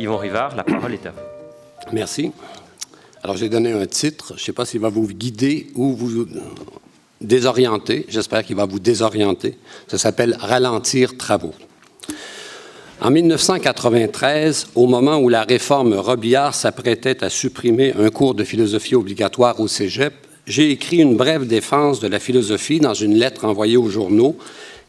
Yvon Rivard, la parole est à vous. Merci. Alors, j'ai donné un titre. Je ne sais pas s'il va vous guider ou vous désorienter. J'espère qu'il va vous désorienter. Ça s'appelle « Ralentir travaux ». En 1993, au moment où la réforme Robillard s'apprêtait à supprimer un cours de philosophie obligatoire au cégep, j'ai écrit une brève défense de la philosophie dans une lettre envoyée aux journaux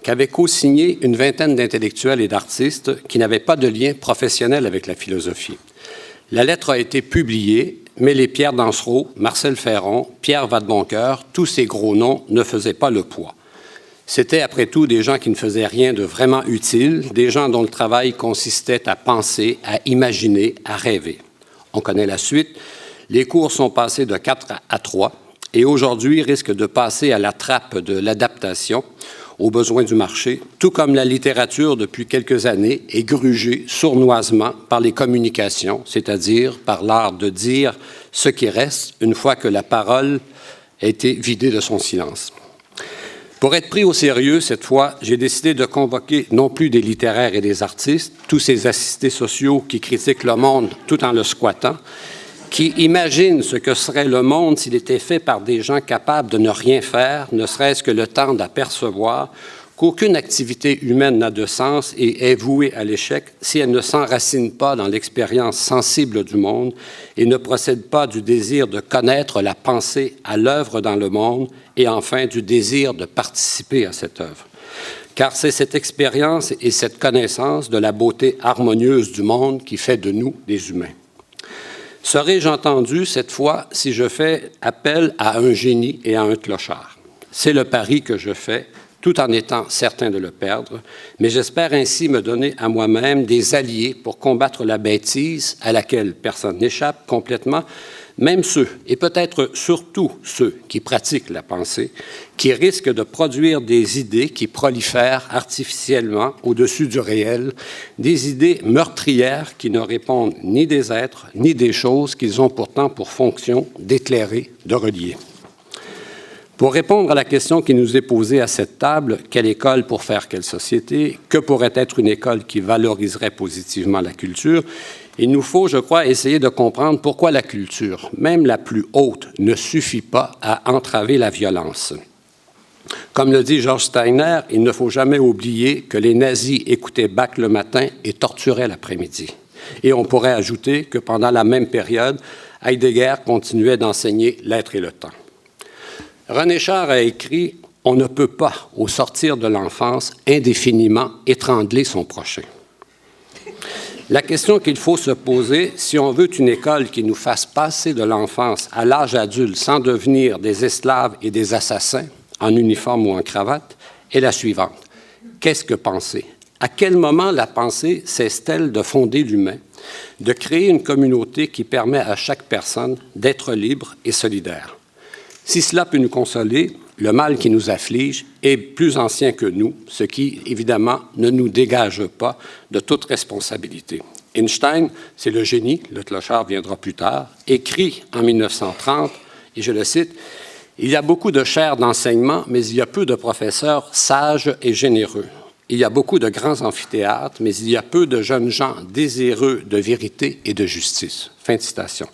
qu'avaient co-signé une vingtaine d'intellectuels et d'artistes qui n'avaient pas de lien professionnel avec la philosophie. La lettre a été publiée, mais les Pierre Dansereau, Marcel Ferron, Pierre Vadeboncoeur, tous ces gros noms ne faisaient pas le poids. C'était, après tout, des gens qui ne faisaient rien de vraiment utile, des gens dont le travail consistait à penser, à imaginer, à rêver. On connaît la suite. Les cours sont passés de 4 à 3 et aujourd'hui risquent de passer à la trappe de l'adaptation aux besoins du marché, tout comme la littérature depuis quelques années est grugée sournoisement par les communications, c'est-à-dire par l'art de dire ce qui reste une fois que la parole a été vidée de son silence. Pour être pris au sérieux, cette fois, j'ai décidé de convoquer non plus des littéraires et des artistes, tous ces assistés sociaux qui critiquent le monde tout en le squattant, qui imaginent ce que serait le monde s'il était fait par des gens capables de ne rien faire, ne serait-ce que le temps d'apercevoir qu'aucune activité humaine n'a de sens et est vouée à l'échec si elle ne s'enracine pas dans l'expérience sensible du monde et ne procède pas du désir de connaître la pensée à l'œuvre dans le monde et enfin du désir de participer à cette œuvre. Car c'est cette expérience et cette connaissance de la beauté harmonieuse du monde qui fait de nous des humains. Serais-je entendu cette fois si je fais appel à un génie et à un clochard? C'est le pari que je fais, tout en étant certain de le perdre, mais j'espère ainsi me donner à moi-même des alliés pour combattre la bêtise à laquelle personne n'échappe complètement, même ceux, et peut-être surtout ceux qui pratiquent la pensée, qui risquent de produire des idées qui prolifèrent artificiellement au-dessus du réel, des idées meurtrières qui ne répondent ni des êtres, ni des choses qu'ils ont pourtant pour fonction d'éclairer, de relier. Pour répondre à la question qui nous est posée à cette table, quelle école pour faire quelle société, que pourrait être une école qui valoriserait positivement la culture, il nous faut, je crois, essayer de comprendre pourquoi la culture, même la plus haute, ne suffit pas à entraver la violence. Comme le dit Georges Steiner, il ne faut jamais oublier que les nazis écoutaient Bach le matin et torturaient l'après-midi. Et on pourrait ajouter que pendant la même période, Heidegger continuait d'enseigner l'être et le temps. René Char a écrit « On ne peut pas, au sortir de l'enfance, indéfiniment étrangler son prochain ». La question qu'il faut se poser, si on veut une école qui nous fasse passer de l'enfance à l'âge adulte sans devenir des esclaves et des assassins, en uniforme ou en cravate, est la suivante. Qu'est-ce que penser? À quel moment la pensée cesse-t-elle de fonder l'humain, de créer une communauté qui permet à chaque personne d'être libre et solidaire? Si cela peut nous consoler, le mal qui nous afflige est plus ancien que nous, ce qui, évidemment, ne nous dégage pas de toute responsabilité. Einstein, c'est le génie, le clochard viendra plus tard, écrit en 1930, et je le cite, « Il y a beaucoup de chaires d'enseignement, mais il y a peu de professeurs sages et généreux. Il y a beaucoup de grands amphithéâtres, mais il y a peu de jeunes gens désireux de vérité et de justice. » Fin de citation.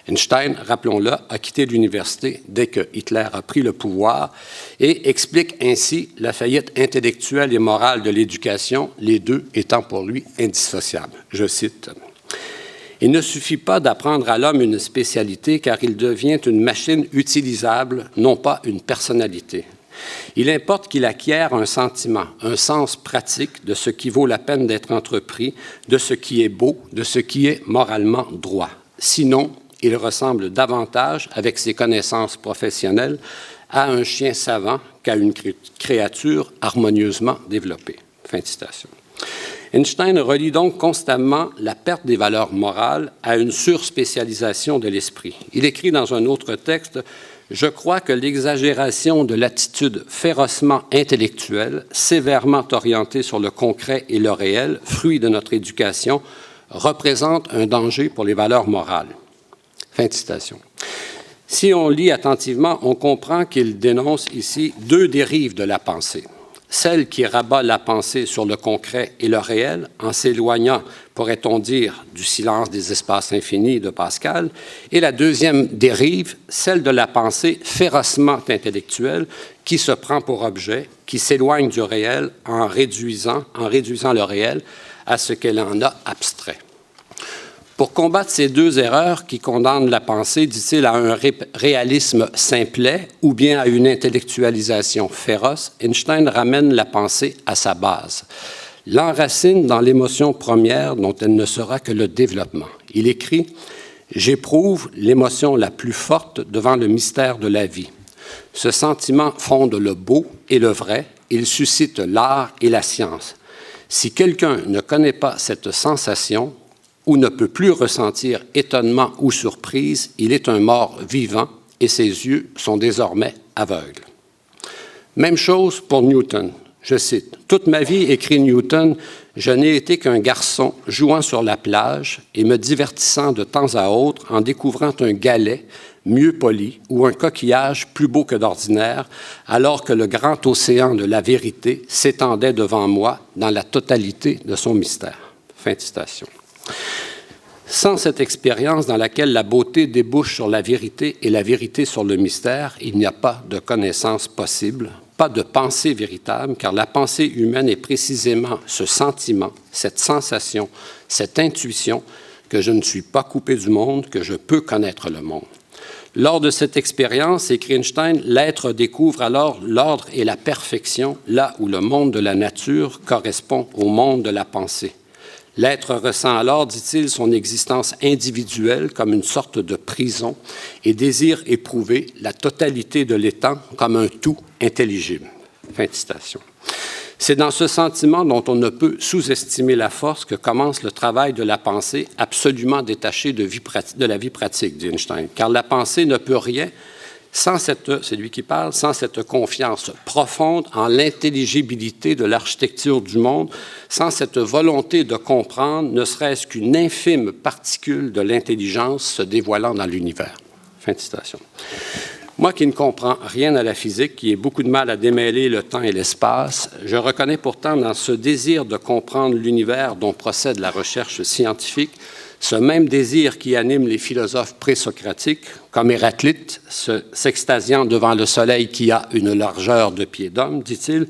Einstein, rappelons-le, a quitté l'université dès que Hitler a pris le pouvoir et explique ainsi la faillite intellectuelle et morale de l'éducation, les deux étant pour lui indissociables. Je cite, « Il ne suffit pas d'apprendre à l'homme une spécialité car il devient une machine utilisable, non pas une personnalité. Il importe qu'il acquiert un sentiment, un sens pratique de ce qui vaut la peine d'être entrepris, de ce qui est beau, de ce qui est moralement droit. Sinon, il ressemble davantage, avec ses connaissances professionnelles, à un chien savant qu'à une créature harmonieusement développée. » Fin de citation. Einstein relie donc constamment la perte des valeurs morales à une surspécialisation de l'esprit. Il écrit dans un autre texte « Je crois que l'exagération de l'attitude férocement intellectuelle, sévèrement orientée sur le concret et le réel, fruit de notre éducation, représente un danger pour les valeurs morales. » Fin de citation. Si on lit attentivement, on comprend qu'il dénonce ici deux dérives de la pensée. celle qui rabat la pensée sur le concret et le réel, en s'éloignant, pourrait-on dire, du silence des espaces infinis de Pascal, et la deuxième dérive, celle de la pensée férocement intellectuelle, qui se prend pour objet, qui s'éloigne du réel en réduisant le réel à ce qu'elle en a abstrait. Pour combattre ces deux erreurs qui condamnent la pensée, dit-il, à un réalisme simplet ou bien à une intellectualisation féroce, Einstein ramène la pensée à sa base, l'enracine dans l'émotion première dont elle ne sera que le développement. Il écrit « J'éprouve l'émotion la plus forte devant le mystère de la vie. Ce sentiment fonde le beau et le vrai, il suscite l'art et la science. Si quelqu'un ne connaît pas cette sensation, ou ne peut plus ressentir étonnement ou surprise, il est un mort vivant et ses yeux sont désormais aveugles. » Même chose pour Newton. Je cite, « Toute ma vie, écrit Newton, je n'ai été qu'un garçon jouant sur la plage et me divertissant de temps à autre en découvrant un galet mieux poli ou un coquillage plus beau que d'ordinaire, alors que le grand océan de la vérité s'étendait devant moi dans la totalité de son mystère. » Fin de citation. Sans cette expérience dans laquelle la beauté débouche sur la vérité et la vérité sur le mystère, il n'y a pas de connaissance possible, pas de pensée véritable, car la pensée humaine est précisément ce sentiment, cette sensation, cette intuition que je ne suis pas coupé du monde, que je peux connaître le monde. Lors de cette expérience, écrit Einstein, l'être découvre alors l'ordre et la perfection, là où le monde de la nature correspond au monde de la pensée. L'être ressent alors, dit-il, son existence individuelle comme une sorte de prison et désire éprouver la totalité de l'étang comme un tout intelligible. Fin de citation. C'est dans ce sentiment dont on ne peut sous-estimer la force que commence le travail de la pensée absolument détaché de la vie pratique, dit Einstein, car la pensée ne peut rien sans c'est lui qui parle, sans cette confiance profonde en l'intelligibilité de l'architecture du monde, sans cette volonté de comprendre, ne serait-ce qu'une infime particule de l'intelligence se dévoilant dans l'univers. Fin de citation. Moi qui ne comprends rien à la physique, qui ai beaucoup de mal à démêler le temps et l'espace, je reconnais pourtant dans ce désir de comprendre l'univers dont procède la recherche scientifique, ce même désir qui anime les philosophes présocratiques, comme Héraclite, s'extasiant devant le soleil qui a une largeur de pied d'homme, dit-il,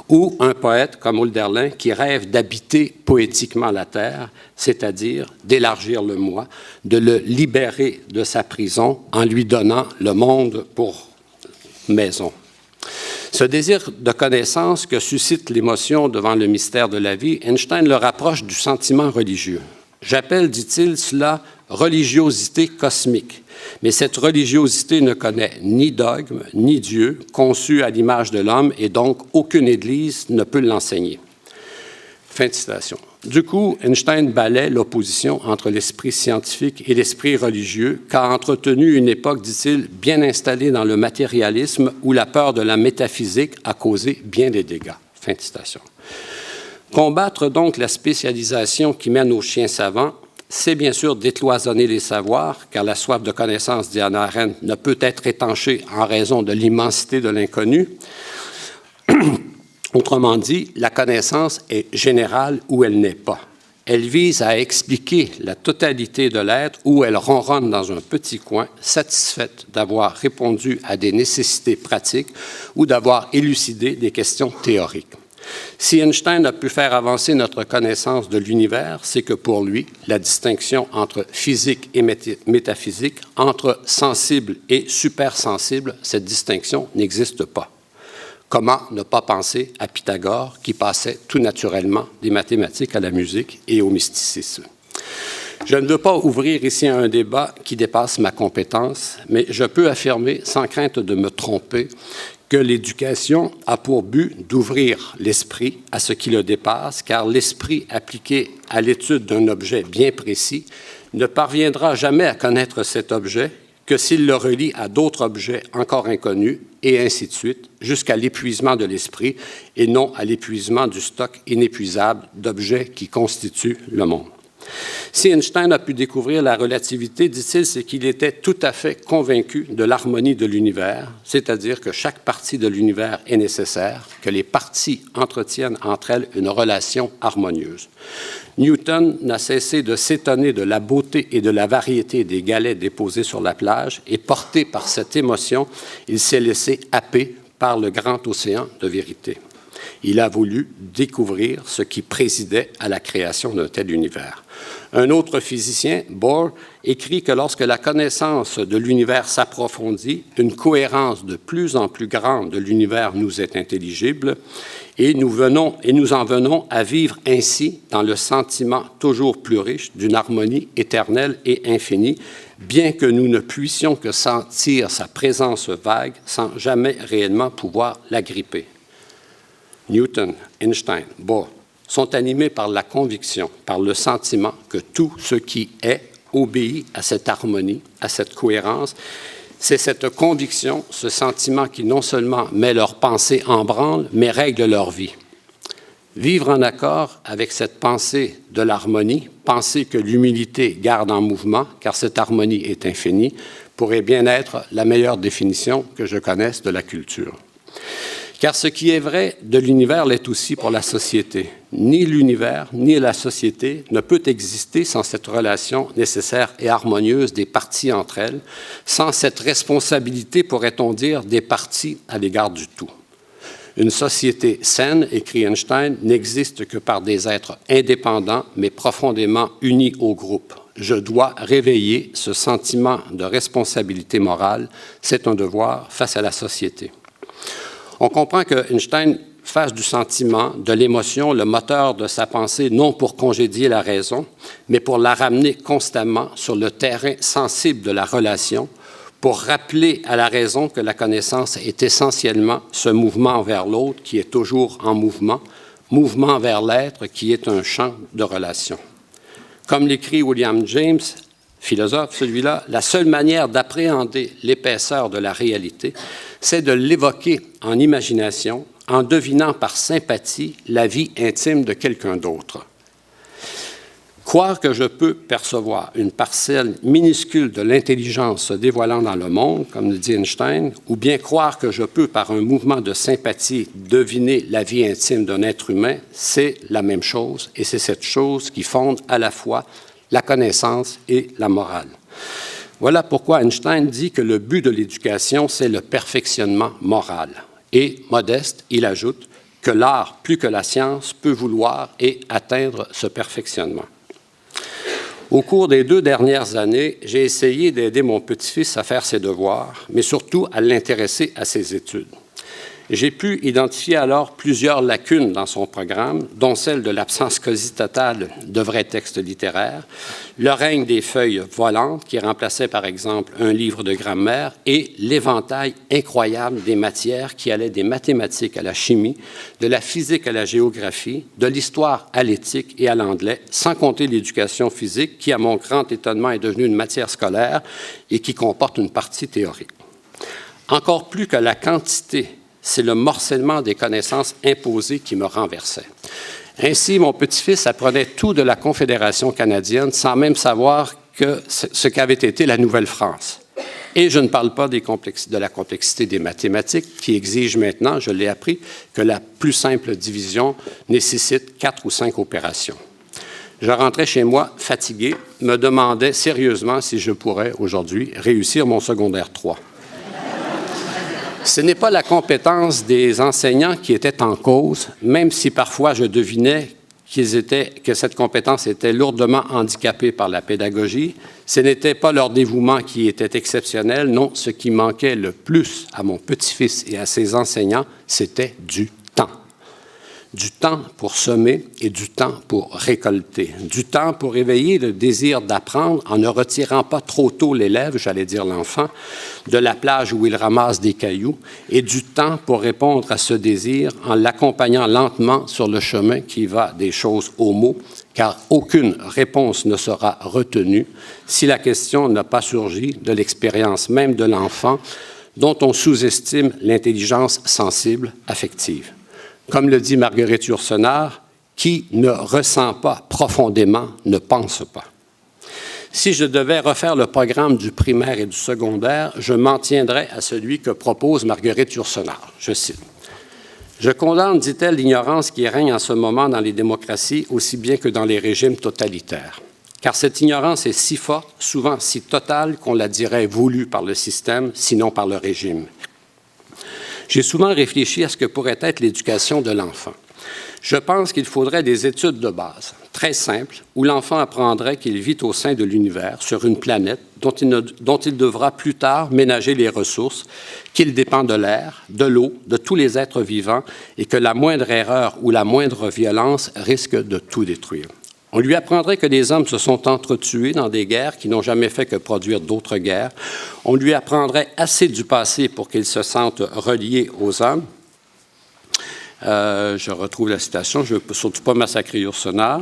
ou un poète comme Hölderlin qui rêve d'habiter poétiquement la terre, c'est-à-dire d'élargir le moi, de le libérer de sa prison en lui donnant le monde pour maison. Ce désir de connaissance que suscite l'émotion devant le mystère de la vie, Einstein le rapproche du sentiment religieux. J'appelle, dit-il, cela religiosité cosmique. Mais cette religiosité ne connaît ni dogme, ni Dieu, conçu à l'image de l'homme, et donc aucune Église ne peut l'enseigner. Fin de citation. Du coup, Einstein balaie l'opposition entre l'esprit scientifique et l'esprit religieux, qu'a entretenu une époque, dit-il, bien installée dans le matérialisme où la peur de la métaphysique a causé bien des dégâts. Fin de citation. Combattre donc la spécialisation qui mène aux chiens savants, c'est bien sûr décloisonner les savoirs, car la soif de connaissance, dit Hannah Arendt, ne peut être étanchée en raison de l'immensité de l'inconnu. Autrement dit, la connaissance est générale où elle n'est pas. Elle vise à expliquer la totalité de l'être où elle ronronne dans un petit coin, satisfaite d'avoir répondu à des nécessités pratiques ou d'avoir élucidé des questions théoriques. Si Einstein a pu faire avancer notre connaissance de l'univers, c'est que pour lui, la distinction entre physique et métaphysique, entre sensible et supersensible, cette distinction n'existe pas. Comment ne pas penser à Pythagore, qui passait tout naturellement des mathématiques à la musique et au mysticisme? Je ne veux pas ouvrir ici un débat qui dépasse ma compétence, mais je peux affirmer, sans crainte de me tromper, que l'éducation a pour but d'ouvrir l'esprit à ce qui le dépasse, car l'esprit appliqué à l'étude d'un objet bien précis ne parviendra jamais à connaître cet objet que s'il le relie à d'autres objets encore inconnus, et ainsi de suite, jusqu'à l'épuisement de l'esprit et non à l'épuisement du stock inépuisable d'objets qui constituent le monde. Si Einstein a pu découvrir la relativité, dit-il, c'est qu'il était tout à fait convaincu de l'harmonie de l'univers, c'est-à-dire que chaque partie de l'univers est nécessaire, que les parties entretiennent entre elles une relation harmonieuse. Newton n'a cessé de s'étonner de la beauté et de la variété des galets déposés sur la plage, et porté par cette émotion, il s'est laissé happer par le grand océan de vérité. Il a voulu découvrir ce qui présidait à la création d'un tel univers. Un autre physicien, Bohr, écrit que lorsque la connaissance de l'univers s'approfondit, une cohérence de plus en plus grande de l'univers nous est intelligible et nous en venons à vivre ainsi dans le sentiment toujours plus riche d'une harmonie éternelle et infinie, bien que nous ne puissions que sentir sa présence vague sans jamais réellement pouvoir l'agripper. Newton, Einstein, Bohr sont animés par la conviction, par le sentiment que tout ce qui est obéit à cette harmonie, à cette cohérence. C'est cette conviction, ce sentiment qui non seulement met leur pensée en branle, mais règle leur vie. Vivre en accord avec cette pensée de l'harmonie, penser que l'humilité garde en mouvement, car cette harmonie est infinie, pourrait bien être la meilleure définition que je connaisse de la culture. Car ce qui est vrai de l'univers l'est aussi pour la société. Ni l'univers, ni la société ne peut exister sans cette relation nécessaire et harmonieuse des parties entre elles, sans cette responsabilité, pourrait-on dire, des parties à l'égard du tout. Une société saine, écrit Einstein, n'existe que par des êtres indépendants, mais profondément unis au groupe. Je dois réveiller ce sentiment de responsabilité morale. C'est un devoir face à la société. On comprend que Einstein fasse du sentiment, de l'émotion, le moteur de sa pensée, non pour congédier la raison, mais pour la ramener constamment sur le terrain sensible de la relation, pour rappeler à la raison que la connaissance est essentiellement ce mouvement vers l'autre qui est toujours en mouvement, mouvement vers l'être qui est un champ de relation. Comme l'écrit William James, philosophe, celui-là, la seule manière d'appréhender l'épaisseur de la réalité, c'est de l'évoquer en imagination, en devinant par sympathie la vie intime de quelqu'un d'autre. Croire que je peux percevoir une parcelle minuscule de l'intelligence se dévoilant dans le monde, comme le dit Einstein, ou bien croire que je peux, par un mouvement de sympathie, deviner la vie intime d'un être humain, c'est la même chose, et c'est cette chose qui fonde à la fois la connaissance et la morale. Voilà pourquoi Einstein dit que le but de l'éducation, c'est le perfectionnement moral. Et, modeste, il ajoute que l'art, plus que la science, peut vouloir et atteindre ce perfectionnement. Au cours des 2 dernières années, j'ai essayé d'aider mon petit-fils à faire ses devoirs, mais surtout à l'intéresser à ses études. J'ai pu identifier alors plusieurs lacunes dans son programme, dont celle de l'absence quasi totale de vrais textes littéraires, le règne des feuilles volantes qui remplaçaient par exemple un livre de grammaire et l'éventail incroyable des matières qui allaient des mathématiques à la chimie, de la physique à la géographie, de l'histoire à l'éthique et à l'anglais, sans compter l'éducation physique qui, à mon grand étonnement, est devenue une matière scolaire et qui comporte une partie théorique. Encore plus que la quantité, c'est le morcellement des connaissances imposées qui me renversait. Ainsi, mon petit-fils apprenait tout de la Confédération canadienne sans même savoir ce qu'avait été la Nouvelle-France. Et je ne parle pas de la complexité des mathématiques qui exige maintenant, je l'ai appris, que la plus simple division nécessite 4 ou 5 opérations. Je rentrais chez moi fatigué, me demandais sérieusement si je pourrais aujourd'hui réussir mon secondaire 3. Ce n'est pas la compétence des enseignants qui était en cause, même si parfois je devinais que cette compétence était lourdement handicapée par la pédagogie. Ce n'était pas leur dévouement qui était exceptionnel, non, ce qui manquait le plus à mon petit-fils et à ses enseignants, c'était du temps. Du temps pour semer et du temps pour récolter. Du temps pour éveiller le désir d'apprendre en ne retirant pas trop tôt l'élève, j'allais dire l'enfant, de la plage où il ramasse des cailloux, et du temps pour répondre à ce désir en l'accompagnant lentement sur le chemin qui va des choses aux mots, car aucune réponse ne sera retenue si la question n'a pas surgi de l'expérience même de l'enfant, dont on sous-estime l'intelligence sensible affective. Comme le dit Marguerite Yourcenar, qui ne ressent pas profondément ne pense pas. Si je devais refaire le programme du primaire et du secondaire, je m'en tiendrais à celui que propose Marguerite Yourcenar. Je cite. « Je condamne, dit-elle, l'ignorance qui règne en ce moment dans les démocraties aussi bien que dans les régimes totalitaires. Car cette ignorance est si forte, souvent si totale, qu'on la dirait voulue par le système, sinon par le régime. J'ai souvent réfléchi à ce que pourrait être l'éducation de l'enfant. Je pense qu'il faudrait des études de base, très simples, où l'enfant apprendrait qu'il vit au sein de l'univers, sur une planète dont il devra plus tard ménager les ressources, qu'il dépend de l'air, de l'eau, de tous les êtres vivants, et que la moindre erreur ou la moindre violence risque de tout détruire. On lui apprendrait que les hommes se sont entretués dans des guerres qui n'ont jamais fait que produire d'autres guerres. On lui apprendrait assez du passé pour qu'il se sente relié aux hommes. Je retrouve la citation, je ne veux surtout pas massacrer Yourcenar.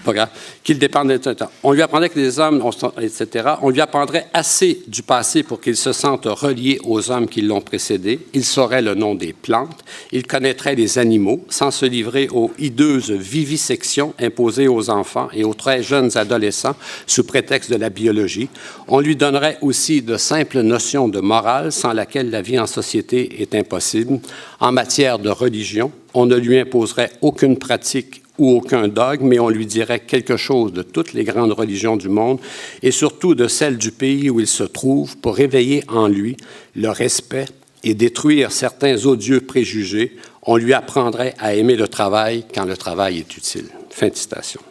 Pas grave. Qu'il dépende, on lui apprendrait que les hommes, etc. On lui apprendrait assez du passé pour qu'il se sente relié aux hommes qui l'ont précédé. Il saurait le nom des plantes. Il connaîtrait les animaux sans se livrer aux hideuses vivisections imposées aux enfants et aux très jeunes adolescents sous prétexte de la biologie. On lui donnerait aussi de simples notions de morale sans laquelle la vie en société est impossible. En matière de religion, on ne lui imposerait aucune pratique ou aucun dogme, mais on lui dirait quelque chose de toutes les grandes religions du monde et surtout de celle du pays où il se trouve pour éveiller en lui le respect et détruire certains odieux préjugés. On lui apprendrait à aimer le travail quand le travail est utile. » Fin de citation.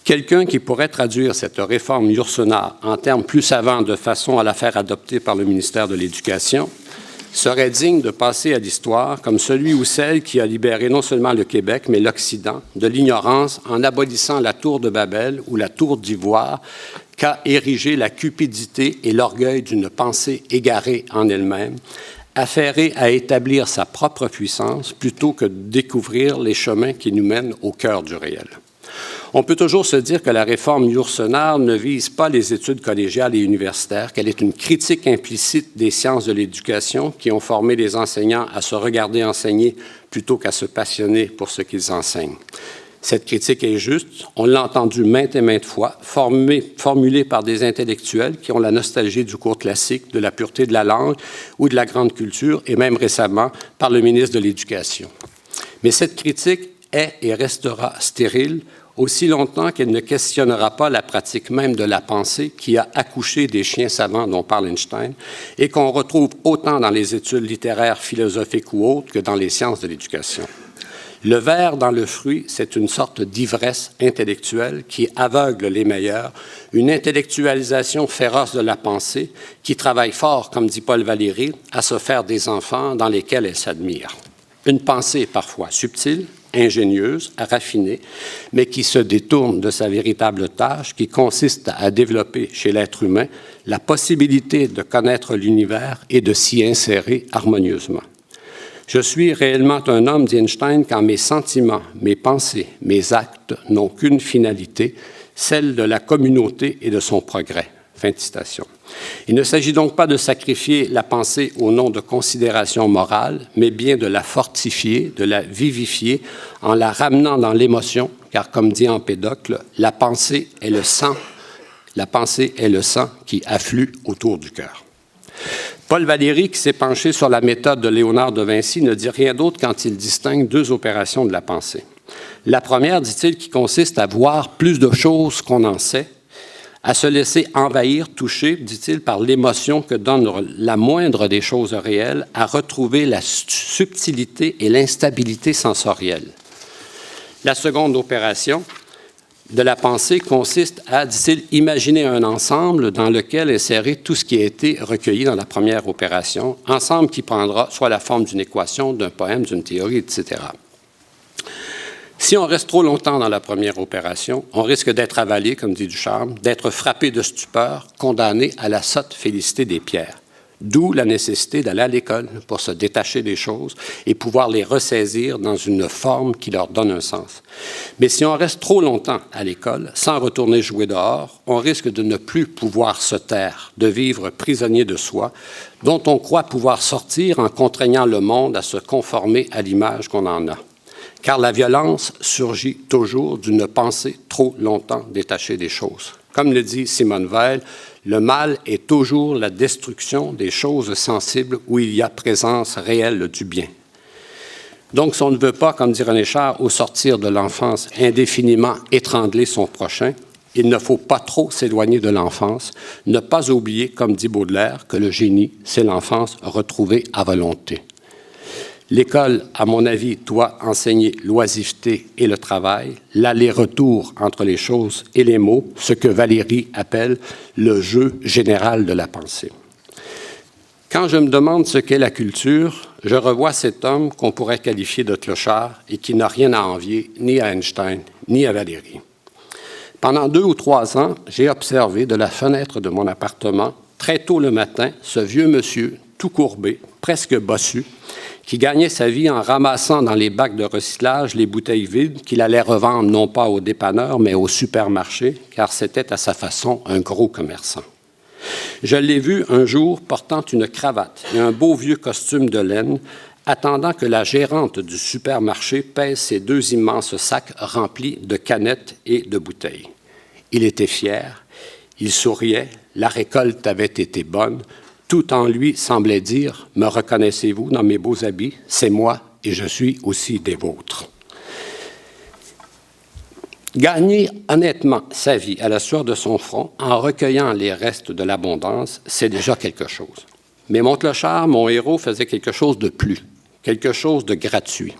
Quelqu'un qui pourrait traduire cette réforme Yourcenar en termes plus savants de façon à la faire adopter par le ministère de l'Éducation serait digne de passer à l'histoire comme celui ou celle qui a libéré non seulement le Québec, mais l'Occident de l'ignorance en abolissant la tour de Babel ou la tour d'ivoire qu'a érigé la cupidité et l'orgueil d'une pensée égarée en elle-même, affairée à établir sa propre puissance plutôt que de découvrir les chemins qui nous mènent au cœur du réel. On peut toujours se dire que la réforme Yourcenar ne vise pas les études collégiales et universitaires, qu'elle est une critique implicite des sciences de l'éducation qui ont formé les enseignants à se regarder enseigner plutôt qu'à se passionner pour ce qu'ils enseignent. Cette critique est juste, on l'a entendue maintes et maintes fois, formulée par des intellectuels qui ont la nostalgie du cours classique, de la pureté de la langue ou de la grande culture, et même récemment par le ministre de l'Éducation. Mais cette critique est et restera stérile aussi longtemps qu'elle ne questionnera pas la pratique même de la pensée qui a accouché des chiens savants dont parle Einstein et qu'on retrouve autant dans les études littéraires, philosophiques ou autres que dans les sciences de l'éducation. Le ver dans le fruit, c'est une sorte d'ivresse intellectuelle qui aveugle les meilleurs, une intellectualisation féroce de la pensée qui travaille fort, comme dit Paul Valéry, à se faire des enfants dans lesquels elle s'admire. Une pensée parfois subtile, ingénieuse, raffinée, mais qui se détourne de sa véritable tâche, qui consiste à développer chez l'être humain la possibilité de connaître l'univers et de s'y insérer harmonieusement. Je suis réellement un homme, dit Einstein, quand mes sentiments, mes pensées, mes actes n'ont qu'une finalité, celle de la communauté et de son progrès. Fin de citation. Il ne s'agit donc pas de sacrifier la pensée au nom de considérations morales, mais bien de la fortifier, de la vivifier en la ramenant dans l'émotion, car comme dit Empédocle, la pensée est le sang qui afflue autour du cœur. Paul Valéry, qui s'est penché sur la méthode de Léonard de Vinci, ne dit rien d'autre quand il distingue deux opérations de la pensée. La première, dit-il, qui consiste à voir plus de choses qu'on en sait, à se laisser envahir, toucher, dit-il, par l'émotion que donne la moindre des choses réelles, à retrouver la subtilité et l'instabilité sensorielle. La seconde opération de la pensée consiste à, dit-il, imaginer un ensemble dans lequel insérer tout ce qui a été recueilli dans la première opération, ensemble qui prendra soit la forme d'une équation, d'un poème, d'une théorie, etc. Si on reste trop longtemps dans la première opération, on risque d'être avalé, comme dit Ducharme, d'être frappé de stupeur, condamné à la sotte félicité des pierres. D'où la nécessité d'aller à l'école pour se détacher des choses et pouvoir les ressaisir dans une forme qui leur donne un sens. Mais si on reste trop longtemps à l'école, sans retourner jouer dehors, on risque de ne plus pouvoir se taire, de vivre prisonnier de soi, dont on croit pouvoir sortir en contraignant le monde à se conformer à l'image qu'on en a. car la violence surgit toujours d'une pensée trop longtemps détachée des choses. Comme le dit Simone Weil, le mal est toujours la destruction des choses sensibles où il y a présence réelle du bien. Donc, si on ne veut pas, comme dit René Char, au sortir de l'enfance, indéfiniment étrangler son prochain, il ne faut pas trop s'éloigner de l'enfance, ne pas oublier, comme dit Baudelaire, que le génie, c'est l'enfance retrouvée à volonté. L'école, à mon avis, doit enseigner l'oisiveté et le travail, l'aller-retour entre les choses et les mots, ce que Valéry appelle le jeu général de la pensée. Quand je me demande ce qu'est la culture, je revois cet homme qu'on pourrait qualifier de clochard et qui n'a rien à envier ni à Einstein ni à Valéry. Pendant 2 ou 3 ans, j'ai observé de la fenêtre de mon appartement, très tôt le matin, ce vieux monsieur, tout courbé, presque bossu, qui gagnait sa vie en ramassant dans les bacs de recyclage les bouteilles vides qu'il allait revendre non pas au dépanneur, mais au supermarché, car c'était à sa façon un gros commerçant. Je l'ai vu un jour portant une cravate et un beau vieux costume de laine, attendant que la gérante du supermarché pèse ses 2 immenses sacs remplis de canettes et de bouteilles. Il était fier, il souriait, la récolte avait été bonne, tout en lui semblait dire « Me reconnaissez-vous dans mes beaux habits? C'est moi et je suis aussi des vôtres. » Gagner honnêtement sa vie à la sueur de son front en recueillant les restes de l'abondance, c'est déjà quelque chose. Mais Montclochard, mon héros, faisait quelque chose de plus, quelque chose de gratuit.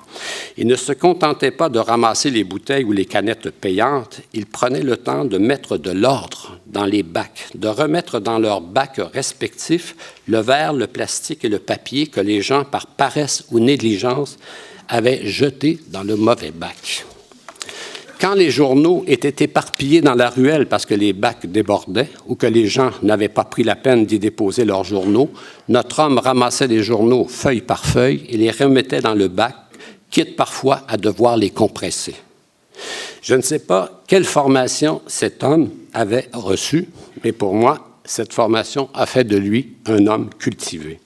Il ne se contentait pas de ramasser les bouteilles ou les canettes payantes, il prenait le temps de mettre de l'ordre dans les bacs, de remettre dans leurs bacs respectifs le verre, le plastique et le papier que les gens, par paresse ou négligence, avaient jetés dans le mauvais bac. Quand les journaux étaient éparpillés dans la ruelle parce que les bacs débordaient ou que les gens n'avaient pas pris la peine d'y déposer leurs journaux, notre homme ramassait les journaux feuille par feuille et les remettait dans le bac, quitte parfois à devoir les compresser. Je ne sais pas quelle formation cet homme avait reçue, mais pour moi, cette formation a fait de lui un homme cultivé.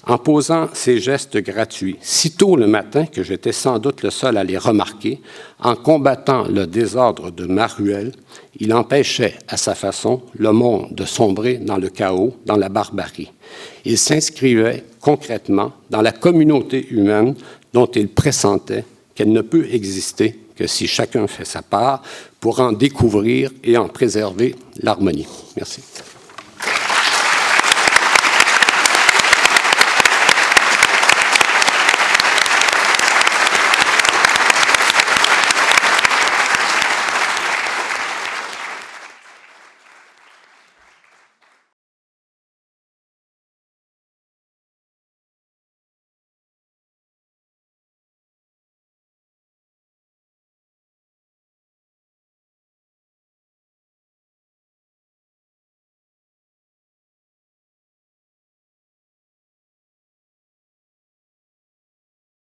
En posant ces gestes gratuits, si tôt le matin que j'étais sans doute le seul à les remarquer, en combattant le désordre de ma ruelle, il empêchait à sa façon le monde de sombrer dans le chaos, dans la barbarie. Il s'inscrivait concrètement dans la communauté humaine dont il pressentait qu'elle ne peut exister que si chacun fait sa part pour en découvrir et en préserver l'harmonie. Merci.